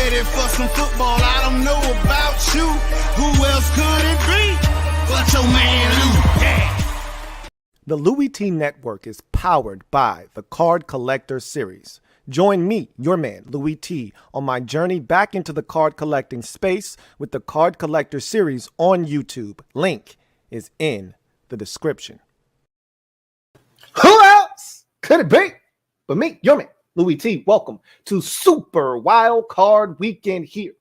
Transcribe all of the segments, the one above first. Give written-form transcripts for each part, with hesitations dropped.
ready for some football. I don't know about you. Who else could it be but your man Lou? Yeah. The Louie T Network is powered by the Card Collector Series. Join me, your man, Louie T, on my journey back into the card collecting space with the Card Collector Series on YouTube. Link is in the description. Who else could it be but me, your man, Louie T? Welcome to Super Wildcard Weekend here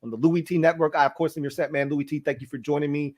on the Louie T Network. I, of course, am your set man, Louie T. Thank you for joining me.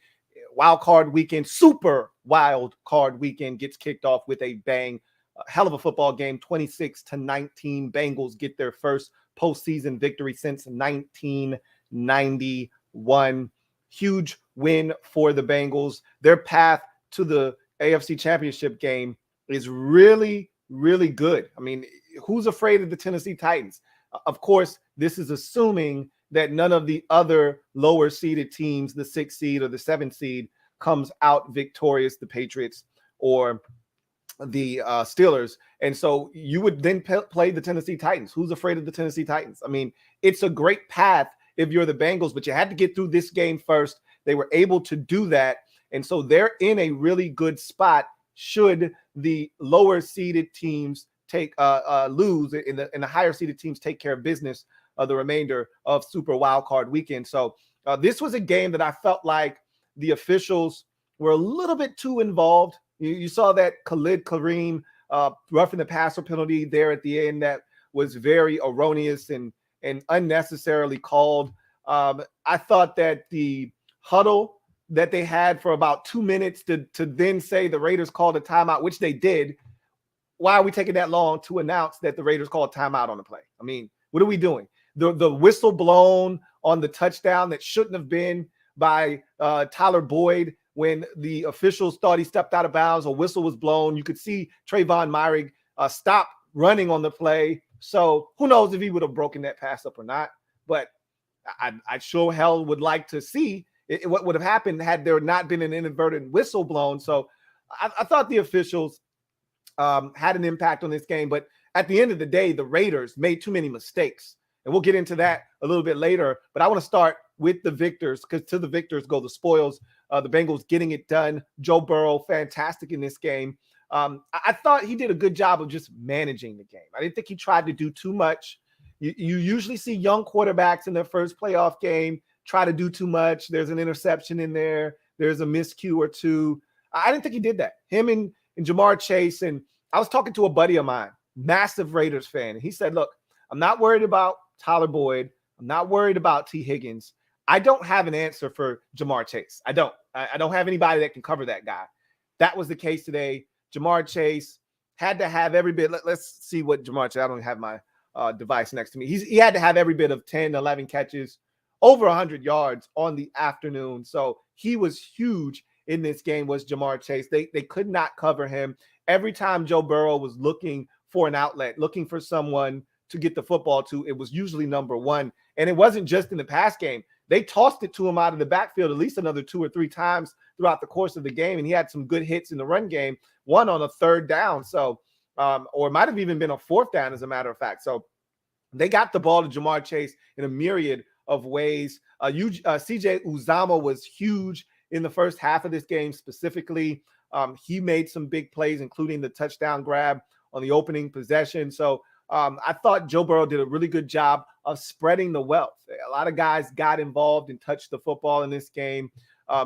Wildcard Weekend, Super Wildcard Weekend gets kicked off with a bang. A hell of a football game, 26-19. Bengals get their first postseason victory since 1991. Huge win for the Bengals. Their path to the AFC Championship game is really, really good. I mean, who's afraid of the Tennessee Titans? Of course, this is assuming that none of the other lower seeded teams, the 6th seed or the 7th seed, comes out victorious, the Patriots or the Steelers. And so you would then play the Tennessee Titans. Who's afraid of the Tennessee Titans? I mean, it's a great path if you're the Bengals, but you had to get through this game first. They were able to do that. And so they're in a really good spot should the lower seeded teams take lose and the higher seeded teams take care of business the remainder of Super Wildcard Weekend. So this was a game that I felt like the officials were a little bit too involved. You saw that Khalid Kareem roughing the passer penalty there at the end that was very erroneous and unnecessarily called. I thought that the huddle that they had for about 2 minutes to then say the Raiders called a timeout, which they did. Why are we taking that long to announce that the Raiders called timeout on the play? I mean, what are we doing? The whistle blown on the touchdown that shouldn't have been by Tyler Boyd when the officials thought he stepped out of bounds, a whistle was blown. You could see Trayvon Myrick stop running on the play. So who knows if he would have broken that pass up or not. But I sure hell would like to see what would have happened had there not been an inadvertent whistle blown. So I thought the officials had an impact on this game. But at the end of the day, the Raiders made too many mistakes. And we'll get into that a little bit later. But I want to start with the victors, because to the victors go the spoils. The Bengals getting it done. Joe Burrow, fantastic in this game. I thought he did a good job of just managing the game. I didn't think he tried to do too much. You usually see young quarterbacks in their first playoff game try to do too much. There's an interception in there. There's a miscue or two. I didn't think he did that. Him and Jamar Chase. And I was talking to a buddy of mine, massive Raiders fan. And he said, look, I'm not worried about Tyler Boyd. I'm not worried about T. Higgins. I don't have an answer for Jamar Chase. I don't have anybody that can cover that guy. That was the case today. Jamar Chase had to have every bit. Let's see what Jamar Chase, I don't have my device next to me. He had to have every bit of 10, 11 catches, over 100 yards on the afternoon. So he was huge in this game, was Jamar Chase. They could not cover him. Every time Joe Burrow was looking for an outlet, looking for someone to get the football to, it was usually number one. And it wasn't just in the pass game. They tossed it to him out of the backfield at least another 2 or 3 times throughout the course of the game. And he had some good hits in the run game, one on a 3rd down. So, or it might have even been a 4th down, as a matter of fact. So they got the ball to Jamar Chase in a myriad of ways. CJ Uzama was huge in the first half of this game specifically. He made some big plays, including the touchdown grab on the opening possession. So I thought Joe Burrow did a really good job of spreading the wealth. A lot of guys got involved and touched the football in this game.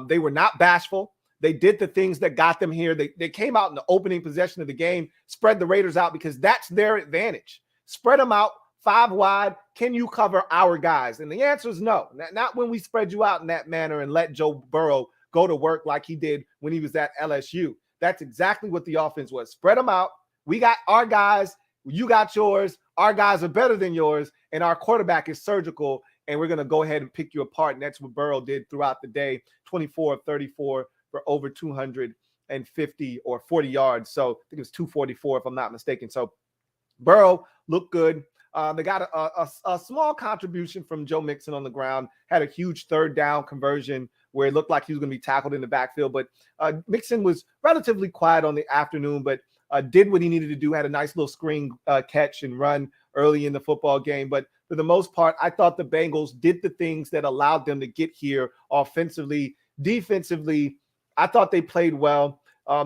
They were not bashful. They did the things that got them here. They came out in the opening possession of the game, spread the Raiders out because that's their advantage. Spread them out 5 wide. Can you cover our guys? And the answer is no. Not when we spread you out in that manner and let Joe Burrow go to work like he did when he was at LSU. That's exactly what the offense was. Spread them out. We got our guys. You got yours. Our guys are better than yours. And our quarterback is surgical. And we're going to go ahead and pick you apart. And that's what Burrow did throughout the day. 24 of 34 for over 250 or 40 yards. So I think it was 244 if I'm not mistaken. So Burrow looked good. They got a small contribution from Joe Mixon on the ground, had a huge 3rd down conversion where it looked like he was going to be tackled in the backfield. But Mixon was relatively quiet on the afternoon, but did what he needed to do, had a nice little screen catch and run early in the football game. But for the most part, I thought the Bengals did the things that allowed them to get here offensively. Defensively, I thought they played well.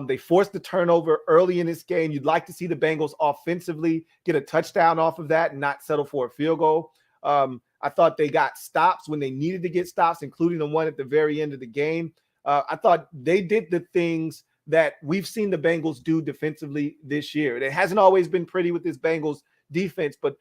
They forced the turnover early in this game. You'd like to see the Bengals offensively get a touchdown off of that and not settle for a field goal. I thought they got stops when they needed to get stops, including the one at the very end of the game. I thought they did the things that we've seen the Bengals do defensively this year. It hasn't always been pretty with this Bengals defense, but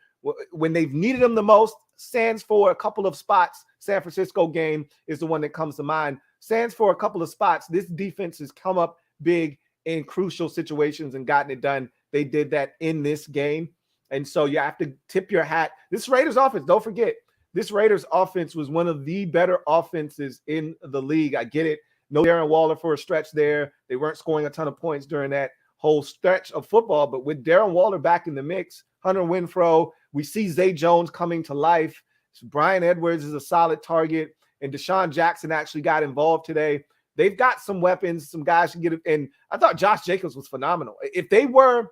when they've needed them the most, stands for a couple of spots. San Francisco game is the one that comes to mind. Stands for a couple of spots. This defense has come up big in crucial situations and gotten it done. They did that in this game. And so you have to tip your hat. This Raiders offense, don't forget, this Raiders offense was one of the better offenses in the league. I get it. No Darren Waller for a stretch there. They weren't scoring a ton of points during that whole stretch of football. But with Darren Waller back in the mix, Hunter Renfrow, we see Zay Jones coming to life. Brian Edwards is a solid target. And Deshaun Jackson actually got involved today. They've got some weapons, some guys can get it. And I thought Josh Jacobs was phenomenal. If they were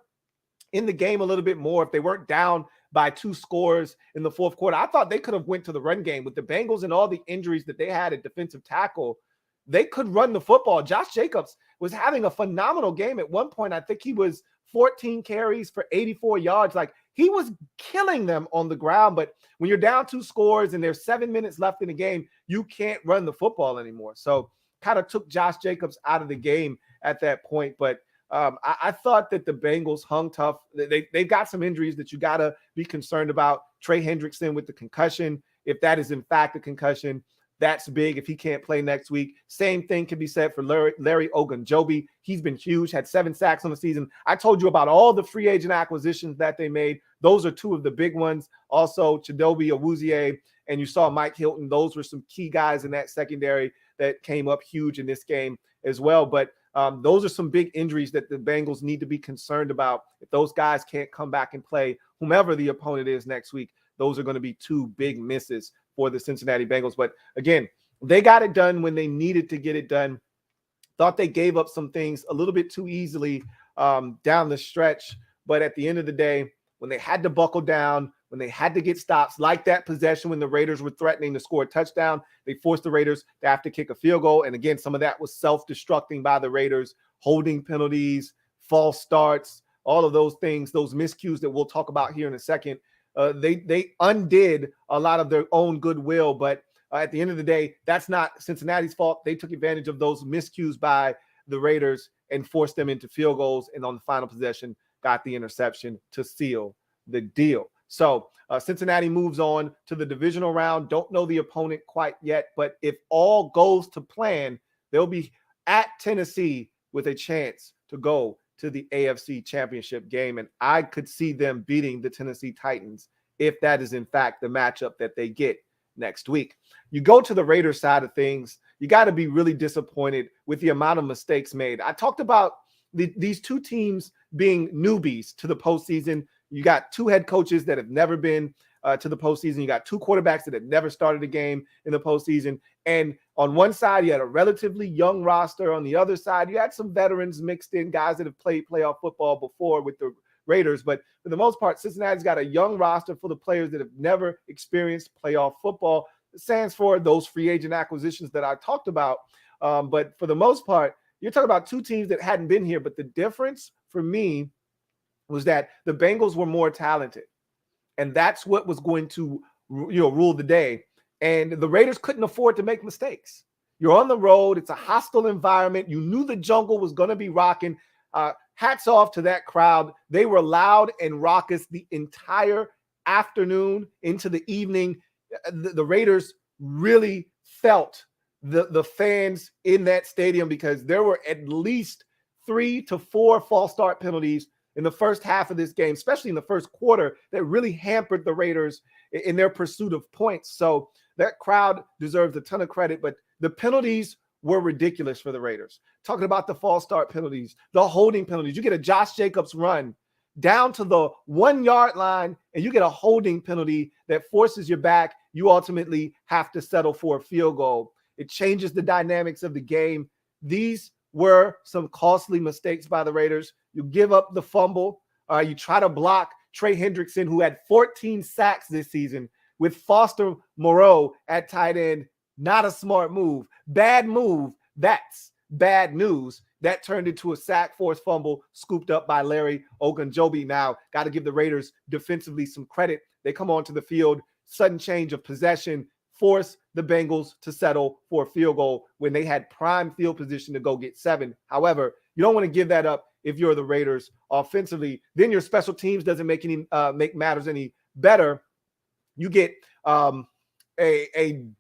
in the game a little bit more, if they weren't down by 2 scores in the fourth quarter, I thought they could have went to the run game. With the Bengals and all the injuries that they had at defensive tackle, they could run the football. Josh Jacobs was having a phenomenal game. At one point, I think he was 14 carries for 84 yards. Like, he was killing them on the ground. But when you're down 2 scores and there's 7 minutes left in the game, you can't run the football anymore. So kind of took Josh Jacobs out of the game at that point. But I thought that the Bengals hung tough. They've got some injuries that you got to be concerned about. Trey Hendrickson with the concussion, if that is in fact a concussion, that's big if he can't play next week. Same thing can be said for Larry Ogunjobi. He's been huge, had 7 sacks on the season. I told you about all the free agent acquisitions that they made. Those are 2 of the big ones. Also, Chidobe Awuzie, and you saw Mike Hilton. Those were some key guys in that secondary that came up huge in this game as well. But those are some big injuries that the Bengals need to be concerned about. If those guys can't come back and play, whomever the opponent is next week, those are going to be 2 big misses for the Cincinnati Bengals. But again, they got it done when they needed to get it done. Thought they gave up some things a little bit too easily down the stretch. But at the end of the day, when they had to buckle down, when they had to get stops, like that possession when the Raiders were threatening to score a touchdown, they forced the Raiders to have to kick a field goal. And again, some of that was self-destructing by the Raiders, holding penalties, false starts, all of those things, those miscues that we'll talk about here in a second. They undid a lot of their own goodwill, but at the end of the day, that's not Cincinnati's fault. They took advantage of those miscues by the Raiders and forced them into field goals, and on the final possession, got the interception to seal the deal. So Cincinnati moves on to the divisional round. Don't know the opponent quite yet, but if all goes to plan, they'll be at Tennessee with a chance to go to the AFC Championship game. And I could see them beating the Tennessee Titans if that is in fact the matchup that they get next week. You go to the Raiders side of things, you got to be really disappointed with the amount of mistakes made. I talked about these 2 teams being newbies to the postseason. You got 2 head coaches that have never been to the postseason. You got 2 quarterbacks that have never started a game in the postseason. And on one side, you had a relatively young roster. On the other side, you had some veterans mixed in, guys that have played playoff football before with the Raiders. But for the most part, Cincinnati's got a young roster full of players that have never experienced playoff football. It stands for those free agent acquisitions that I talked about. But for the most part, you're talking about 2 teams that hadn't been here. But the difference for me was that the Bengals were more talented. And that's what was going to, rule the day. And the Raiders couldn't afford to make mistakes. You're on the road. It's a hostile environment. You knew the jungle was going to be rocking. Hats off to that crowd. They were loud and raucous the entire afternoon into the evening. The Raiders really felt the fans in that stadium because there were at least 3 to 4 false start penalties in the first half of this game, especially in the first quarter, that really hampered the Raiders in their pursuit of points. So that crowd deserves a ton of credit, but the penalties were ridiculous for the Raiders. Talking about the false start penalties, the holding penalties. You get a Josh Jacobs run down to the 1-yard line, and you get a holding penalty that forces you back. You ultimately have to settle for a field goal. It changes the dynamics of the game. These were some costly mistakes by the Raiders. You give up the fumble. You try to block Trey Hendrickson, who had 14 sacks this season. with Foster Moreau at tight end. Not a smart move. Bad move. That's bad news. That turned into a sack, forced fumble, scooped up by Larry Ogunjobi. Now, got to give the Raiders defensively some credit. They come onto the field, sudden change of possession, force the Bengals to settle for a field goal when they had prime field position to go get 7. However, you don't want to give that up if you're the Raiders offensively. Then your special teams doesn't make matters any better. You get a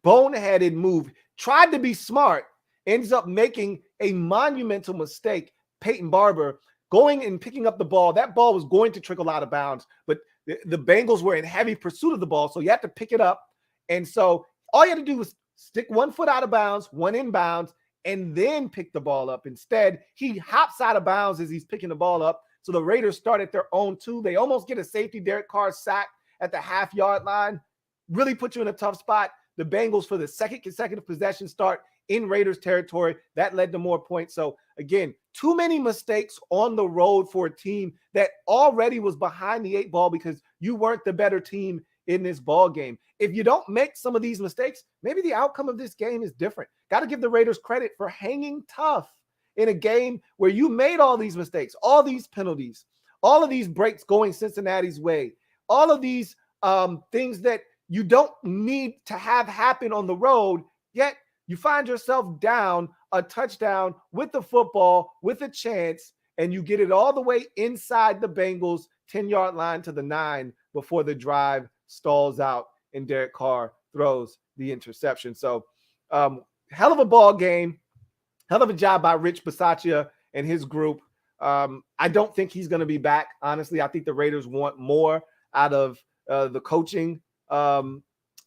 boneheaded move. Tried to be smart, ends up making a monumental mistake. Peyton Barber going and picking up the ball. That ball was going to trickle out of bounds, but the Bengals were in heavy pursuit of the ball, so you had to pick it up. And so all you had to do was stick one foot out of bounds, one in bounds, and then pick the ball up. Instead, he hops out of bounds as he's picking the ball up. So the Raiders start at their own 2. They almost get a safety. Derek Carr sack at the half-yard line. Really put you in a tough spot. The Bengals, for the second consecutive possession, start in Raiders territory. That led to more points. So again, too many mistakes on the road for a team that already was behind the 8 ball because you weren't the better team in this ball game. If you don't make some of these mistakes, maybe the outcome of this game is different. Got to give the Raiders credit for hanging tough in a game where you made all these mistakes, all these penalties, all of these breaks going Cincinnati's way, all of these things that you don't need to have happen on the road, yet you find yourself down a touchdown with the football, with a chance, and you get it all the way inside the Bengals 10-yard line to the 9 before the drive stalls out and Derek Carr throws the interception. So hell of a ball game, hell of a job by Rich Bisaccia and his group. I don't think he's going to be back. Honestly, I think the Raiders want more out of the coaching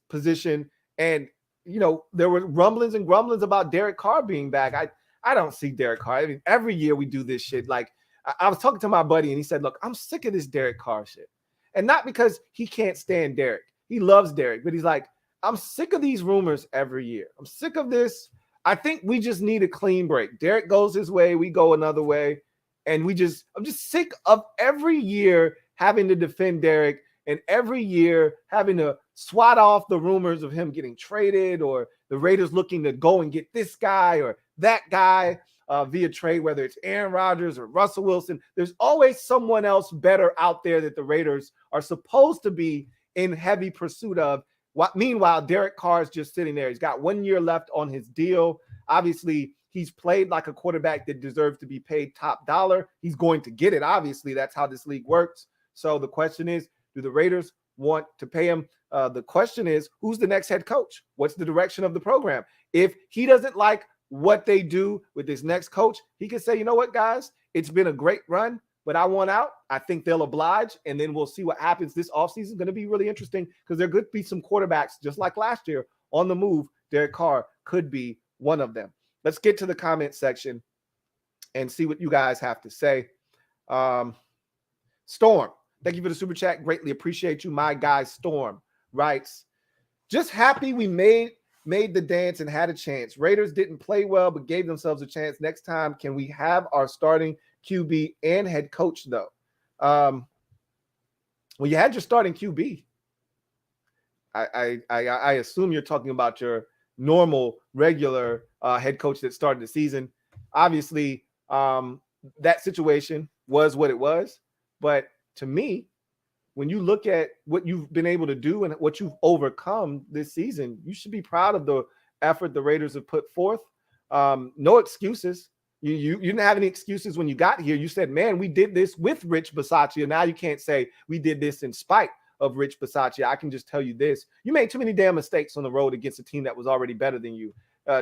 position. And, you know, there were rumblings and grumblings about Derek Carr being back. I don't see Derek Carr. I mean, every year we do this shit. Like, I was talking to my buddy and he said, look, I'm sick of this Derek Carr shit. And not because he can't stand Derek. He loves Derek, but he's like, I'm sick of these rumors every year. I'm sick of this. I think we just need a clean break. Derek goes his way, we go another way. And I'm just sick of every year having to defend Derek and every year having to swat off the rumors of him getting traded or the Raiders looking to go and get this guy or that guy via trade, whether it's Aaron Rodgers or Russell Wilson. There's always someone else better out there that the Raiders are supposed to be in heavy pursuit of. Meanwhile, Derek Carr is just sitting there. He's got 1 year left on his deal. Obviously, he's played like a quarterback that deserves to be paid top dollar. He's going to get it. Obviously, that's how this league works. So the question is, do the Raiders want to pay him? The question is, who's the next head coach? What's the direction of the program? If he doesn't like what they do with this next coach, he could say, you know what, guys, it's been a great run, but I want out. I think they'll oblige, and then we'll see what happens. This offseason is going to be really interesting because there could be some quarterbacks, just like last year, on the move. Derek Carr could be one of them. Let's get to the comment section and see what you guys have to say. Storm, thank you for the super chat. Greatly appreciate you. My guy Storm writes, just happy we made the dance and had a chance. Raiders didn't play well, but gave themselves a chance. Next time, can we have our starting QB and head coach, though? Well, you had your starting QB. I assume you're talking about your normal, regular head coach that started the season. Obviously, that situation was what it was. But to me, when you look at what you've been able to do and what you've overcome this season, you should be proud of the effort the Raiders have put forth. No excuses. You didn't have any excuses when you got here. You said, man, we did this with Rich Bisaccia. Now you can't say we did this in spite of Rich Bisaccia. I can just tell you this. You made too many damn mistakes on the road against a team that was already better than you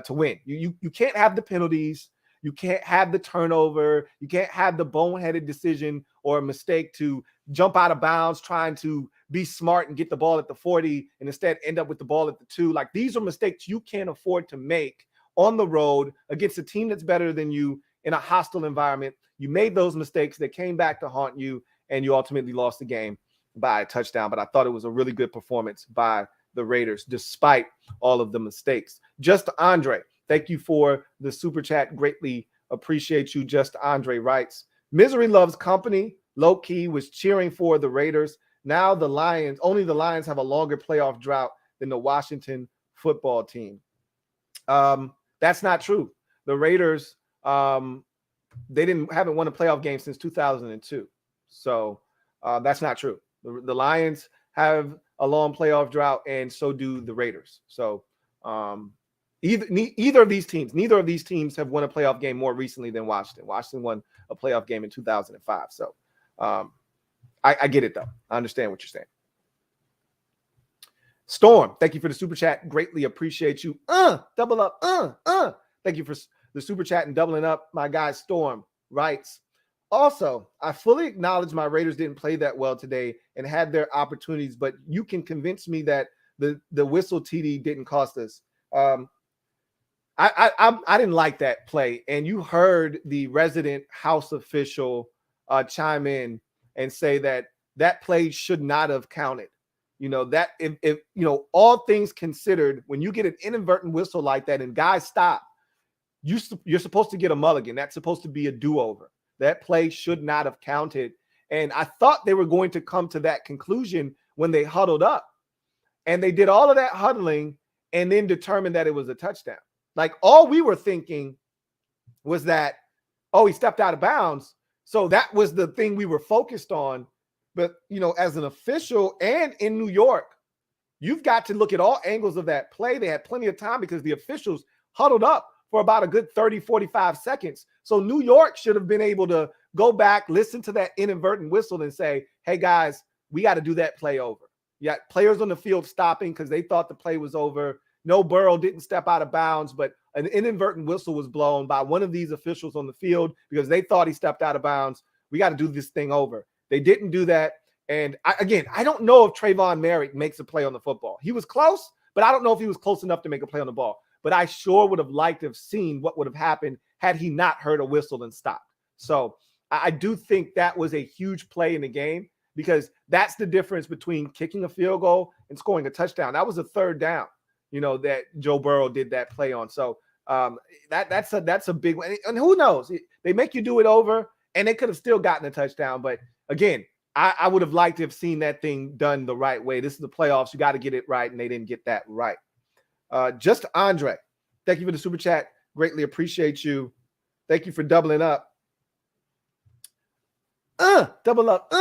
to win. You can't have the penalties. You can't have the turnover. You can't have the boneheaded decision or a mistake to jump out of bounds trying to be smart and get the ball at the 40 and instead end up with the ball at the 2. Like, these are mistakes you can't afford to make on the road against a team that's better than you in a hostile environment. You made those mistakes that came back to haunt you, and you ultimately lost the game by a touchdown. But I thought it was a really good performance by the Raiders, despite all of the mistakes. Just Andre, thank you for the super chat. Greatly appreciate you. Just Andre writes, misery loves company. Low key was cheering for the Raiders. Now only the Lions have a longer playoff drought than the Washington football team. That's not true. The Raiders, they haven't won a playoff game since 2002. So that's not true. The Lions have a long playoff drought, and so do the Raiders. So neither of these teams have won a playoff game more recently than Washington. Washington won a playoff game in 2005. So I get it, though. I understand what you're saying. Storm, thank you for the super chat. Greatly appreciate you. Double up. Thank you for the super chat and doubling up. My guy Storm writes, also, I fully acknowledge my Raiders didn't play that well today and had their opportunities, but you can convince me that the whistle TD didn't cost us. I didn't like that play, and you heard the resident house official chime in and say that play should not have counted. That if all things considered, when you get an inadvertent whistle like that and guys stop, you're supposed to get a mulligan. That's supposed to be a do-over. That play should not have counted. And I thought they were going to come to that conclusion when they huddled up. And they did all of that huddling and then determined that it was a touchdown. Like, all we were thinking was that, he stepped out of bounds. So that was the thing we were focused on. But, as an official and in New York, you've got to look at all angles of that play. They had plenty of time because the officials huddled up for about a good 30, 45 seconds. So New York should have been able to go back, listen to that inadvertent whistle and say, hey, guys, we got to do that play over. Yeah, players on the field stopping because they thought the play was over. No, Burrow didn't step out of bounds, but an inadvertent whistle was blown by one of these officials on the field because they thought he stepped out of bounds. We got to do this thing over. They didn't do that. And I don't know if Trayvon Merrick makes a play on the football. He was close, but I don't know if he was close enough to make a play on the ball. But I sure would have liked to have seen what would have happened had he not heard a whistle and stopped. So I do think that was a huge play in the game because that's the difference between kicking a field goal and scoring a touchdown. That was a third down, that Joe Burrow did that play on. So that's a big one. And who knows? They make you do it over, and they could have still gotten a touchdown. But again, I would have liked to have seen that thing done the right way. This is the playoffs. You got to get it right, and they didn't get that right. Just Andre, thank you for the super chat. Greatly appreciate you. Thank you for doubling up. Double up.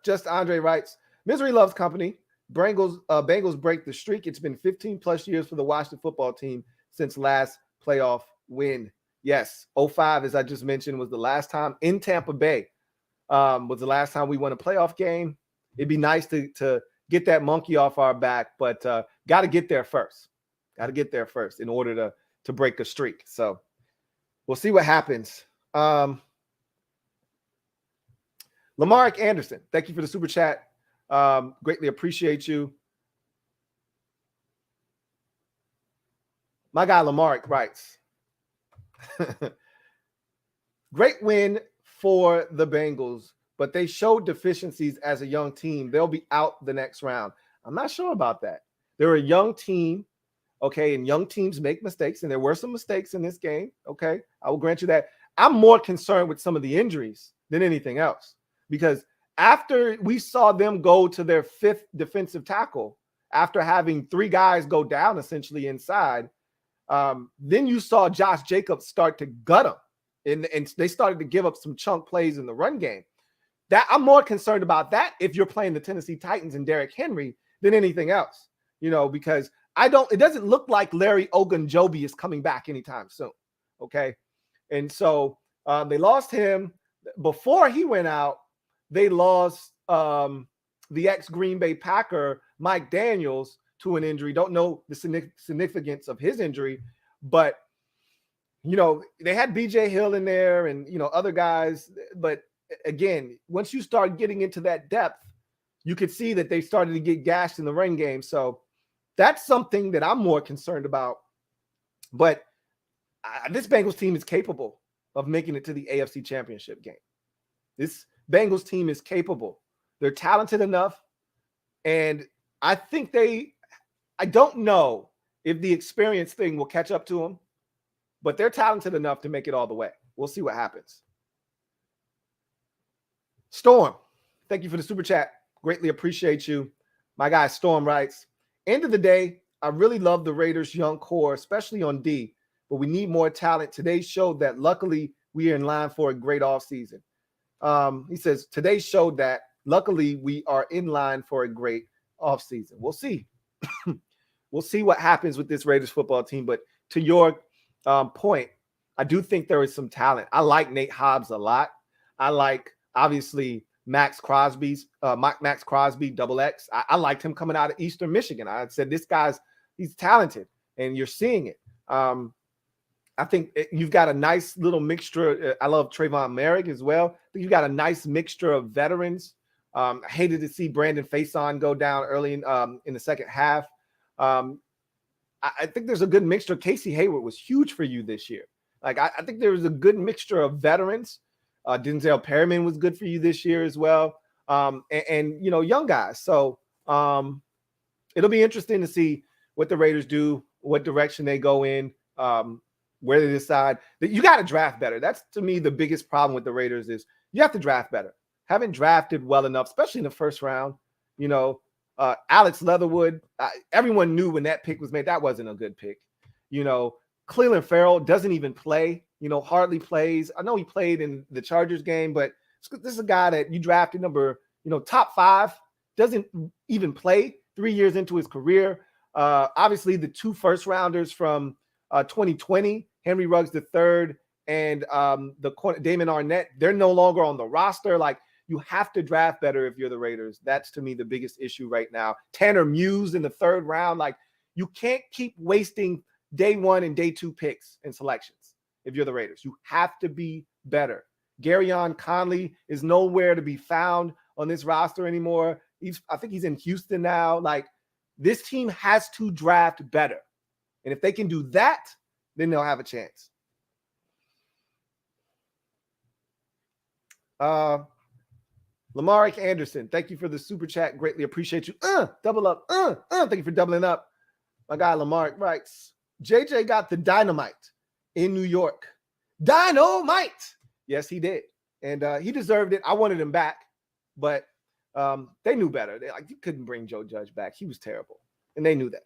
Just Andre writes, misery loves company. Bengals break the streak. It's been 15 plus years for the Washington football team since last playoff win. Yes, 05, as I just mentioned, was the last time in Tampa Bay. Was the last time we won a playoff game. It'd be nice to get that monkey off our back, but got to get there first. Got to get there first in order to break a streak. So we'll see what happens. Lamarick Anderson, thank you for the super chat. Greatly appreciate you. My guy Lamarick writes, great win for the Bengals, but they showed deficiencies as a young team. They'll be out the next round. I'm not sure about that. They're a young team, okay, and young teams make mistakes, and there were some mistakes in this game, okay? I will grant you that. I'm more concerned with some of the injuries than anything else because after we saw them go to their fifth defensive tackle, after having three guys go down essentially inside, then you saw Josh Jacobs start to gut them, and they started to give up some chunk plays in the run game. That I'm more concerned about that if you're playing the Tennessee Titans and Derrick Henry than anything else, because it doesn't look like Larry Ogunjobi is coming back anytime soon. Okay. And so they lost him before he went out. They lost the ex-Green Bay Packer, Mike Daniels, to an injury. Don't know the significance of his injury, but, they had BJ Hill in there and, other guys. But again, once you start getting into that depth, you could see that they started to get gashed in the run game. So that's something that I'm more concerned about. But this Bengals team is capable of making it to the AFC Championship game. This Bengals team is capable. They're talented enough. And I think I don't know if the experience thing will catch up to them, but they're talented enough to make it all the way. We'll see what happens. Storm, thank you for the super chat. Greatly appreciate you. My guy Storm writes, end of the day, I really love the Raiders' young core, especially on D, but we need more talent. Today showed that luckily we are in line for a great offseason. He says, today showed that luckily we are in line for a great offseason. We'll see. We'll see what happens with this Raiders football team. But to your point, I do think there is some talent. I like Nate Hobbs a lot. I like, obviously, Max Crosby, double X. I liked him coming out of Eastern Michigan. I said, he's talented, and you're seeing it. I think you've got a nice little mixture. I love Trayvon Merrick as well. I think you've got a nice mixture of veterans. I hated to see Brandon Faison go down early in the second half. I think there's a good mixture. Casey Hayward was huge for you this year. Like, I think there was a good mixture of veterans. Denzel Perryman was good for you this year as well. And young guys. So it'll be interesting to see what the Raiders do, what direction they go in, where they decide that you got to draft better. That's, to me, the biggest problem with the Raiders is you have to draft better. Haven't drafted well enough, especially in the first round. Alex Leatherwood, everyone knew when that pick was made, that wasn't a good pick. Cleveland Farrell doesn't even play, hardly plays. I know he played in the Chargers game, but this is a guy that you drafted top 5, doesn't even play 3 years into his career. Obviously, the 2 first rounders from 2020, Henry Ruggs III and Damon Arnett, they're no longer on the roster. Like, you have to draft better if you're the Raiders. That's, to me, the biggest issue right now. Tanner Muse in the 3rd round. Like, you can't keep wasting day 1 and day 2 picks and selections if you're the Raiders. You have to be better. Garyon Conley is nowhere to be found on this roster anymore. I think he's in Houston now. Like, this team has to draft better. And if they can do that, then they'll have a chance. Lamarick Anderson, thank you for the super chat. Greatly appreciate you. Double up. Thank you for doubling up. My guy Lamarick writes, JJ got the dynamite in New York. Dynamite! Yes, he did. And he deserved it. I wanted him back, but they knew better. You couldn't bring Joe Judge back. He was terrible. And they knew that.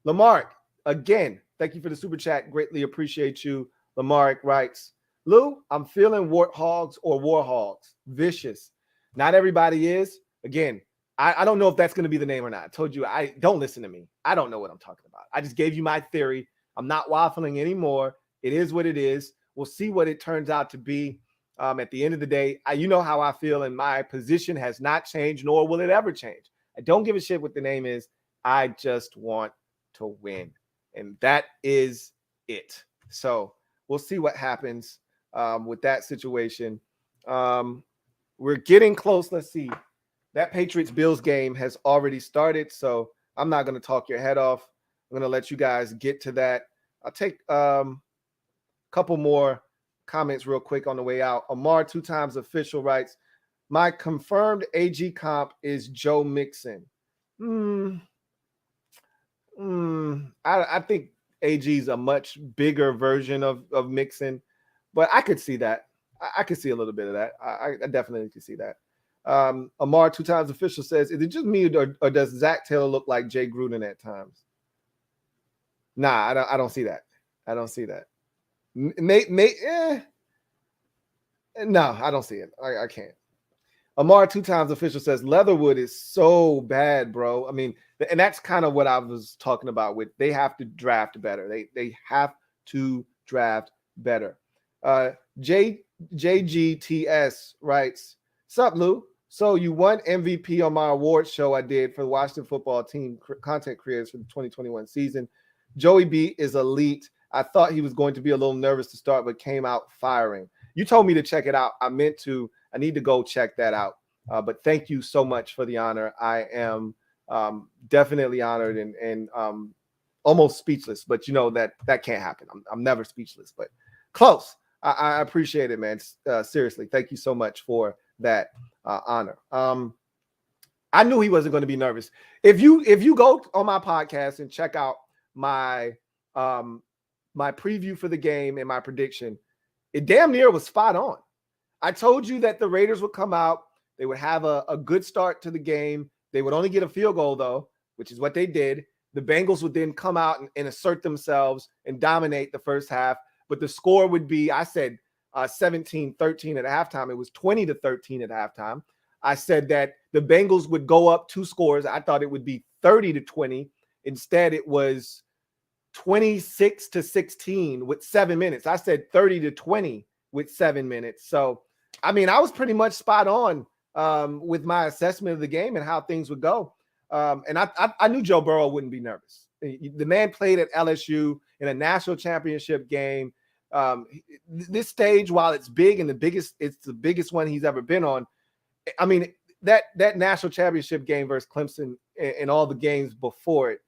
Lamarick, again, thank you for the super chat. Greatly appreciate you. Lamarick writes, Lou, I'm feeling warthogs or warhogs. Vicious. Not everybody is. Again, I don't know if that's going to be the name or not. I told you, don't listen to me. I don't know what I'm talking about. I just gave you my theory. I'm not waffling anymore. It is what it is. We'll see what it turns out to be. At the end of the day, you know how I feel, and my position has not changed, nor will it ever change. I don't give a shit what the name is. I just want to win. And that is it. So we'll see what happens with that situation. We're getting close. Let's see. That Patriots-Bills game has already started, so I'm not going to talk your head off. I'm going to let you guys get to that. I'll take a couple more comments real quick on the way out. Amar, 2 times official, writes, my confirmed AG comp is Joe Mixon. I think AG is a much bigger version of Mixon, but I could see that. I could see a little bit of that. I definitely could see that. Amar, 2 times official, says, is it just me or does Zach Taylor look like Jay Gruden at times? Nah, I don't see that. I don't see that. No, I don't see it. I can't. Amar, 2 times official, says Leatherwood is so bad, bro. I mean, and that's kind of what I was talking about with they have to draft better. They have to draft better. JGTS writes, sup, Lou? So you won MVP on my award show I did for the Washington football team content creators for the 2021 season. Joey B is elite. I thought he was going to be a little nervous to start, but came out firing. You told me to check it out. I meant to. I need to go check that out. But thank you so much for the honor. I am definitely honored and almost speechless. But you know that can't happen. I'm never speechless, but close. I appreciate it, man. Seriously, thank you so much for that honor. I knew he wasn't going to be nervous. If you go on my podcast and check out my my preview for the game and my prediction, it damn near was spot on. I told you that the Raiders would come out. They would have a good start to the game. They would only get a field goal, though, which is what they did. The Bengals would then come out and assert themselves and dominate the first half. But the score would be, I said, 17-13 at halftime. It was 20-13 at halftime. I said that the Bengals would go up 2 scores. I thought it would be 30-20. Instead, it was 26-16 with 7 minutes. I said 30-20 with 7 minutes. So, I mean, I was pretty much spot on with my assessment of the game and how things would go. And I knew Joe Burrow wouldn't be nervous. The man played at LSU in a national championship game. This stage, while it's big and it's the biggest one he's ever been on. I mean, that national championship game versus Clemson and all the games before it,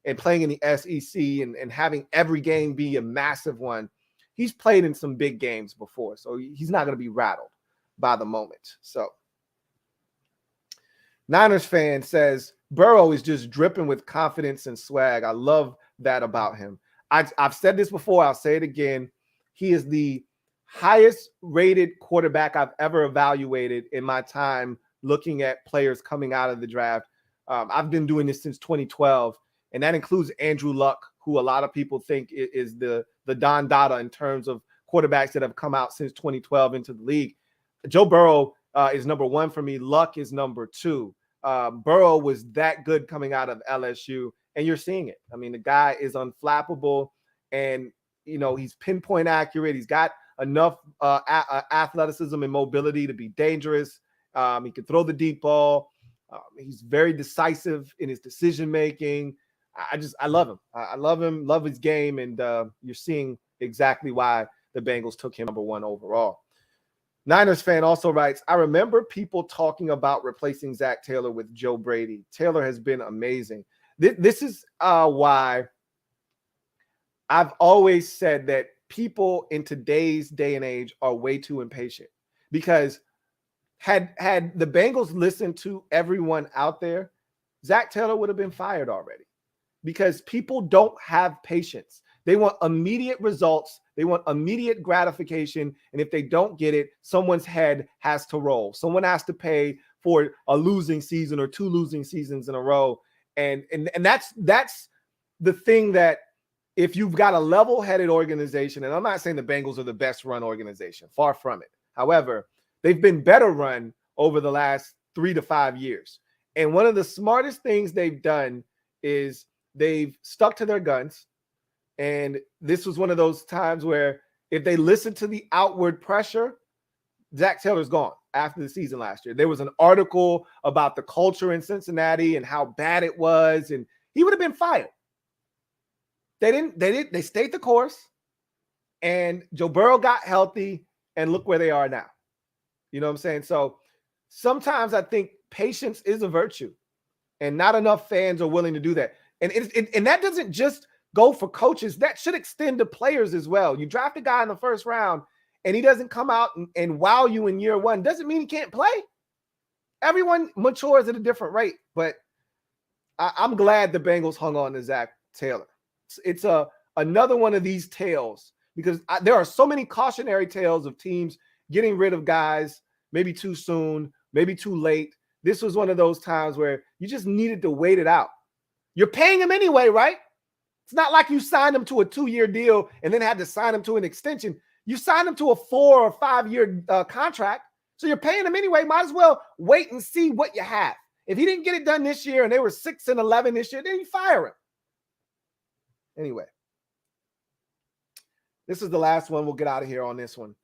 and playing in the SEC and having every game be a massive one. He's played in some big games before, so he's not going to be rattled by the moment. So, Niners fan says, Burrow is just dripping with confidence and swag. I love that about him. I've said this before. I'll say it again. He is the highest rated quarterback I've ever evaluated in my time looking at players coming out of the draft. I've been doing this since 2012, and that includes Andrew Luck, who a lot of people think is the Don Dada in terms of quarterbacks that have come out since 2012 into the league. Joe Burrow is number 1 for me. Luck is number 2. Burrow was that good coming out of LSU, and you're seeing it. I mean, the guy is unflappable, and he's pinpoint accurate. He's got enough athleticism and mobility to be dangerous. He can throw the deep ball. He's very decisive in his decision making. I love him. I love him. Love his game, and you're seeing exactly why the Bengals took him number 1 overall. Niners fan also writes, I remember people talking about replacing Zach Taylor with Joe Brady. Taylor has been amazing. This is why I've always said that people in today's day and age are way too impatient, because had the Bengals listened to everyone out there, Zach Taylor would have been fired already, because people don't have patience. They want immediate results. They want immediate gratification. And if they don't get it, someone's head has to roll. Someone has to pay for a losing season or 2 losing seasons in a row. And that's the thing, that if you've got a level-headed organization, and I'm not saying the Bengals are the best run organization, far from it. However, they've been better run over the last 3 to 5 years. And one of the smartest things they've done is they've stuck to their guns. And this was one of those times where if they listen to the outward pressure, Zach Taylor's gone after the season last year. There was an article about the culture in Cincinnati and how bad it was, and he would have been fired. They stayed the course, and Joe Burrow got healthy, and look where they are now. You know what I'm saying? So sometimes I think patience is a virtue, and not enough fans are willing to do that. And and that doesn't just go for coaches. That should extend to players as well. You draft a guy in the first round and he doesn't come out and wow you in year 1. Doesn't mean he can't play. Everyone matures at a different rate, but I'm glad the Bengals hung on to Zach Taylor. It's another one of these tales, because there are so many cautionary tales of teams getting rid of guys maybe too soon, maybe too late. This was one of those times where you just needed to wait it out. You're paying him anyway, right? It's not like you signed him to a 2-year deal and then had to sign him to an extension. You signed him to a 4 or 5-year contract. So you're paying him anyway. Might as well wait and see what you have. If he didn't get it done this year and they were 6-11 this year, then you fire him. Anyway, this is the last one. We'll get out of here on this one.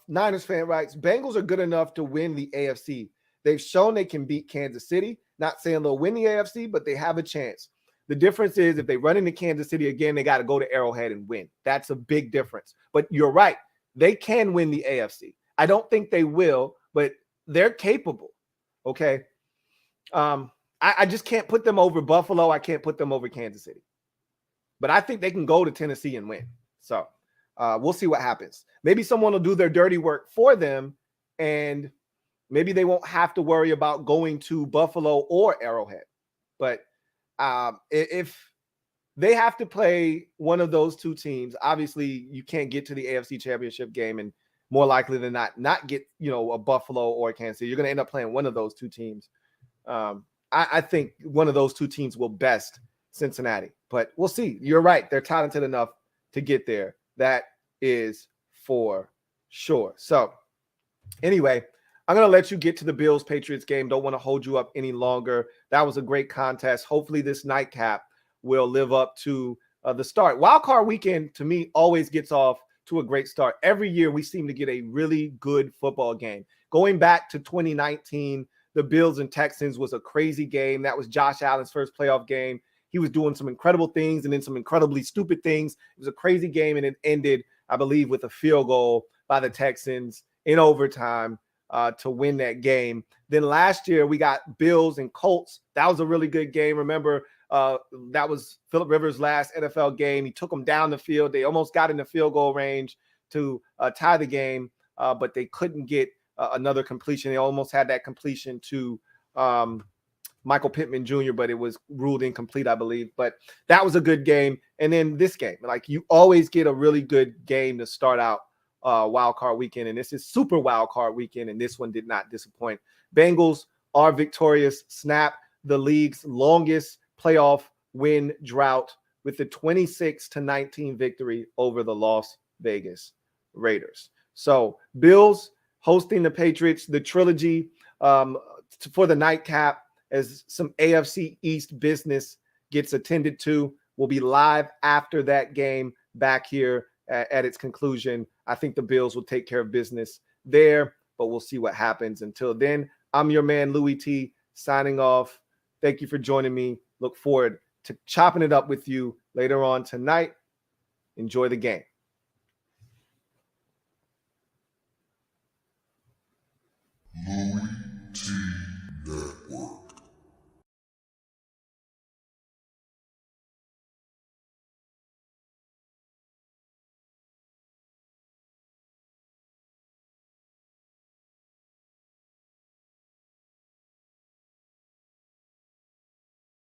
Niners fan writes, Bengals are good enough to win the AFC. They've shown they can beat Kansas City. Not saying they'll win the AFC, but they have a chance. The difference is if they run into Kansas City again, they got to go to Arrowhead and win. That's a big difference. But you're right. They can win the AFC. I don't think they will, but they're capable. Okay. I just can't put them over Buffalo. I can't put them over Kansas City. But I think they can go to Tennessee and win. So we'll see what happens. Maybe someone will do their dirty work for them, and maybe they won't have to worry about going to Buffalo or Arrowhead. But if they have to play one of those 2 teams, obviously you can't get to the AFC Championship game and more likely than not get, a Buffalo or a Kansas City. You're going to end up playing one of those two teams. I think one of those two teams will best Cincinnati, but we'll see. You're right. They're talented enough to get there. That is for sure. So anyway, I'm going to let you get to the Bills-Patriots game. Don't want to hold you up any longer. That was a great contest. Hopefully this nightcap will live up to the start. Wildcard weekend, to me, always gets off to a great start. Every year we seem to get a really good football game. Going back to 2019, the Bills and Texans was a crazy game. That was Josh Allen's first playoff game. He was doing some incredible things and then some incredibly stupid things. It was a crazy game, and it ended, I believe, with a field goal by the Texans in overtime to win that game. Then last year we got Bills and Colts. That was a really good game. Remember, that was Phillip Rivers' last NFL game. He took them down the field. They almost got in the field goal range to tie the game, but they couldn't get another completion. They almost had that completion to Michael Pittman Jr., but it was ruled incomplete, I believe. But that was a good game. And then this game, like, you always get a really good game to start out wild card weekend, and this is super wild card weekend, and this one did not disappoint. Bengals are victorious, snap the league's longest playoff win drought with the 26-19 victory over the Las Vegas Raiders. So Bills hosting the Patriots, the trilogy for the nightcap, as some AFC East business gets attended to. Will be live after that game back here at its conclusion. I think the Bills will take care of business there, but we'll see what happens. Until then, I'm your man, Louie T, signing off. Thank you for joining me. Look forward to chopping it up with you later on tonight. Enjoy the game. Louie